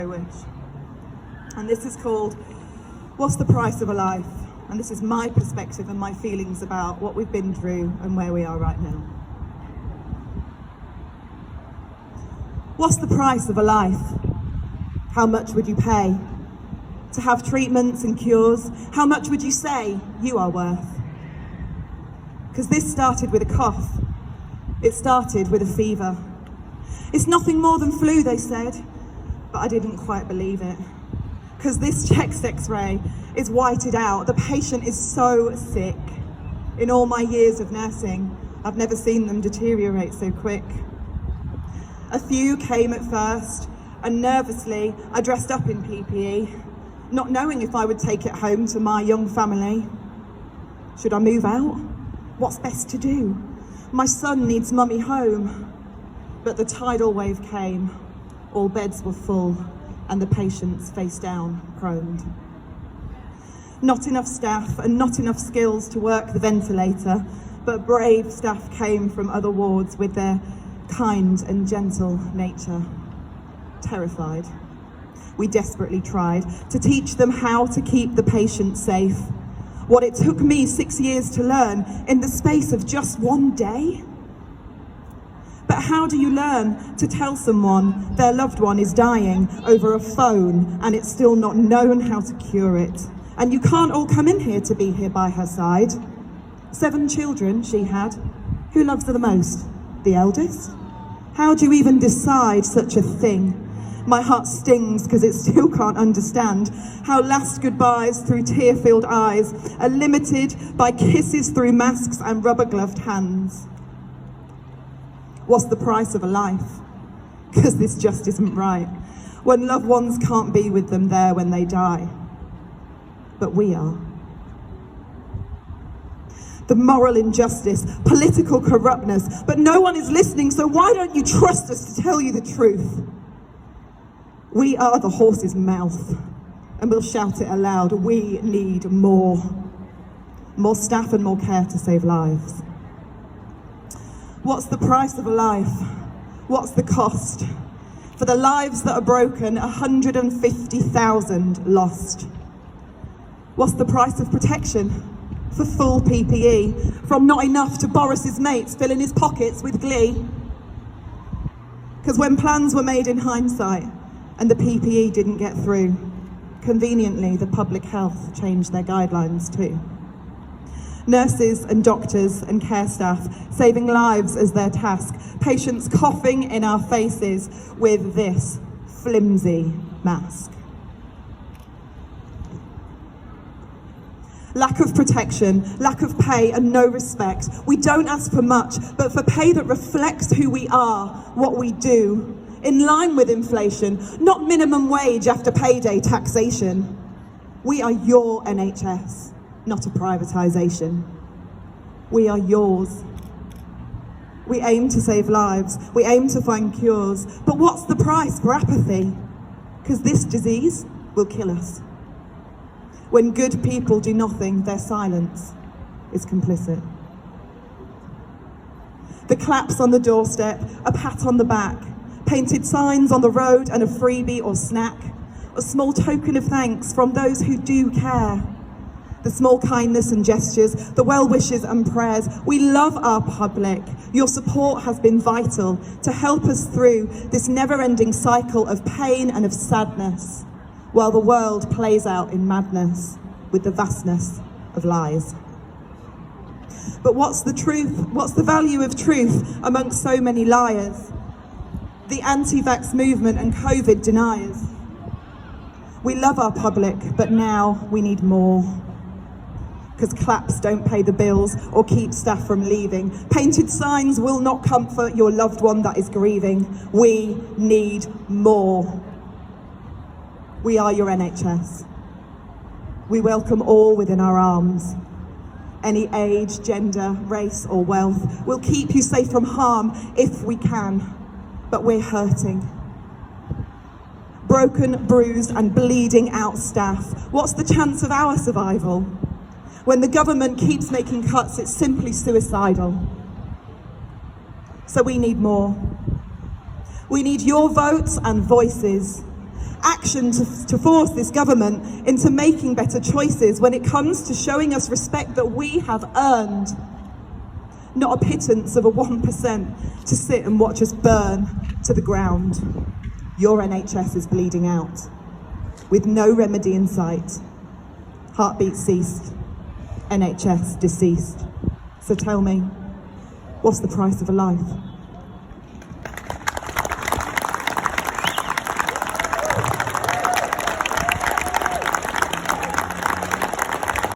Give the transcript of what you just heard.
And this is called What's the Price of a Life? And this is my perspective and my feelings about what we've been through and where we are right now. What's the price of a life? How much would you pay to have treatments and cures? How much would you say you are worth? Because this started with a cough. It started with a fever. It's nothing more than flu, they said, but I didn't quite believe it. Because this chest X-ray is whited out. The patient is so sick. In all my years of nursing, I've never seen them deteriorate so quick. A few came at first, and nervously I dressed up in PPE, not knowing if I would take it home to my young family. Should I move out? What's best to do? My son needs mummy home. But the tidal wave came. All beds were full, and the patients face down, prone. Not enough staff and not enough skills to work the ventilator, but brave staff came from other wards with their kind and gentle nature. Terrified, we desperately tried to teach them how to keep the patient safe. What it took me 6 years to learn in the space of just one day. But how do you learn to tell someone their loved one is dying over a phone and it's still not known how to cure it? And you can't all come in here to be here by her side. 7 children she had. Who loves her the most? The eldest? How do you even decide such a thing? My heart stings because it still can't understand how last goodbyes through tear-filled eyes are limited by kisses through masks and rubber-gloved hands. What's the price of a life? Because this just isn't right. When loved ones can't be with them there when they die. But we are. The moral injustice, political corruptness, but no one is listening, so why don't you trust us to tell you the truth? We are the horse's mouth, and we'll shout it aloud. We need more. More staff and more care to save lives. What's the price of a life? What's the cost? For the lives that are broken, 150,000 lost. What's the price of protection? For full PPE, from not enough to Boris's mates filling his pockets with glee. Because when plans were made in hindsight and the PPE didn't get through, conveniently the public health changed their guidelines too. Nurses and doctors and care staff saving lives as their task, patients coughing in our faces with this flimsy mask. Lack of protection, lack of pay and no respect. We don't ask for much, but for pay that reflects who we are, what we do, in line with inflation, not minimum wage after payday taxation. We are your NHS, not a privatisation. We are yours. We aim to save lives, we aim to find cures, but what's the price for apathy? Because this disease will kill us. When good people do nothing, their silence is complicit. The claps on the doorstep, a pat on the back, painted signs on the road and a freebie or snack, a small token of thanks from those who do care. The small kindness and gestures, the well wishes and prayers. We love our public. Your support has been vital to help us through this never-ending cycle of pain and of sadness, while the world plays out in madness with the vastness of lies. But what's the truth? What's the value of truth amongst so many liars? The anti-vax movement and COVID deniers. We love our public, but now we need more. Because claps don't pay the bills or keep staff from leaving. Painted signs will not comfort your loved one that is grieving. We need more. We are your NHS. We welcome all within our arms. Any age, gender, race or wealth. We'll keep you safe from harm if we can, but we're hurting. Broken, bruised and bleeding out staff. What's the chance of our survival? When the government keeps making cuts, it's simply suicidal. So we need more. We need your votes and voices. action to force this government into making better choices when it comes to showing us respect that we have earned, not a pittance of a 1% to sit and watch us burn to the ground. Your NHS is bleeding out, with no remedy in sight. Heartbeat ceased, NHS deceased. So tell me, what's the price of a life?